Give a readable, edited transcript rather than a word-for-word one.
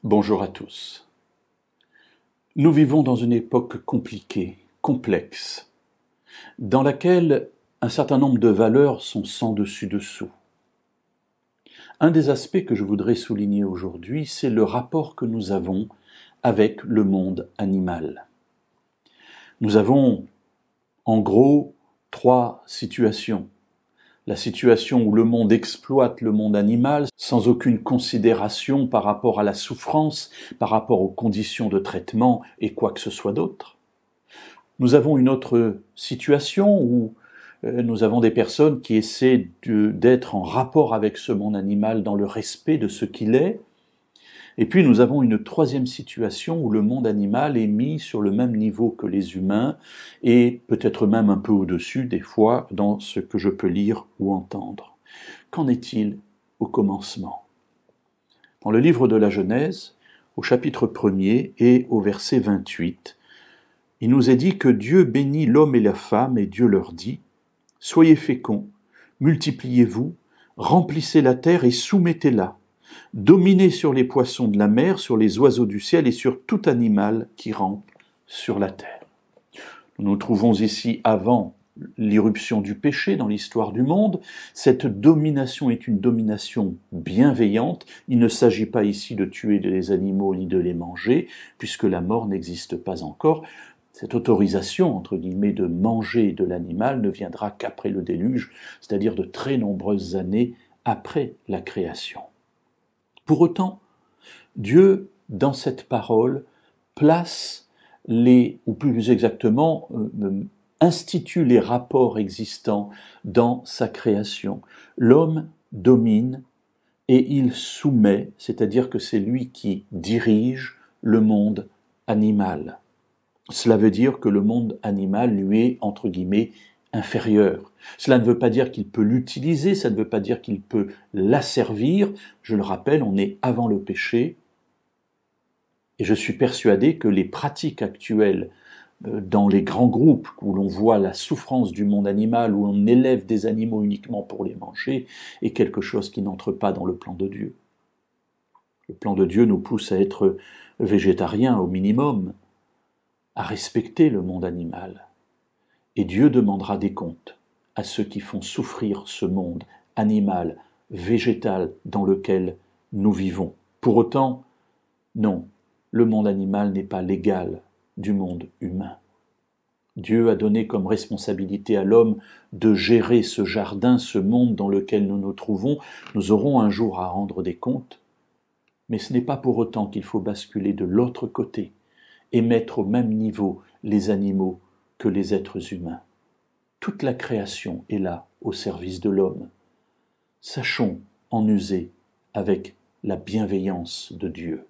Bonjour à tous. Nous vivons dans une époque compliquée, complexe, dans laquelle un certain nombre de valeurs sont sans dessus-dessous. Un des aspects que je voudrais souligner aujourd'hui, c'est le rapport que nous avons avec le monde animal. Nous avons, en gros, trois situations. La situation où le monde exploite le monde animal sans aucune considération par rapport à la souffrance, par rapport aux conditions de traitement et quoi que ce soit d'autre. Nous avons une autre situation où nous avons des personnes qui essaient d'être en rapport avec ce monde animal dans le respect de ce qu'il est. Et puis nous avons une troisième situation où le monde animal est mis sur le même niveau que les humains et peut-être même un peu au-dessus des fois dans ce que je peux lire ou entendre. Qu'en est-il au commencement? Dans le livre de la Genèse, au chapitre 1er et au verset 28, il nous est dit que Dieu bénit l'homme et la femme et Dieu leur dit « Soyez féconds, multipliez-vous, remplissez la terre et soumettez-la. Dominez sur les poissons de la mer, sur les oiseaux du ciel et sur tout animal qui rampe sur la terre. » Nous nous trouvons ici avant l'irruption du péché dans l'histoire du monde. Cette domination est une domination bienveillante. Il ne s'agit pas ici de tuer les animaux ni de les manger, puisque la mort n'existe pas encore. Cette autorisation, entre guillemets, de manger de l'animal ne viendra qu'après le déluge, c'est-à-dire de très nombreuses années après la création. Pour autant, Dieu, dans cette parole, place ou plus exactement, institue les rapports existants dans sa création. L'homme domine et il soumet, c'est-à-dire que c'est lui qui dirige le monde animal. Cela veut dire que le monde animal lui est, entre guillemets, inférieur. Cela ne veut pas dire qu'il peut l'utiliser, ça ne veut pas dire qu'il peut l'asservir. Je le rappelle, on est avant le péché. Et je suis persuadé que les pratiques actuelles dans les grands groupes où l'on voit la souffrance du monde animal, où on élève des animaux uniquement pour les manger, est quelque chose qui n'entre pas dans le plan de Dieu. Le plan de Dieu nous pousse à être végétariens au minimum, à respecter le monde animal. Et Dieu demandera des comptes à ceux qui font souffrir ce monde animal, végétal dans lequel nous vivons. Pour autant, non, le monde animal n'est pas l'égal du monde humain. Dieu a donné comme responsabilité à l'homme de gérer ce jardin, ce monde dans lequel nous nous trouvons. Nous aurons un jour à rendre des comptes, mais ce n'est pas pour autant qu'il faut basculer de l'autre côté et mettre au même niveau les animaux que les êtres humains. Toute la création est là au service de l'homme. Sachons en user avec la bienveillance de Dieu.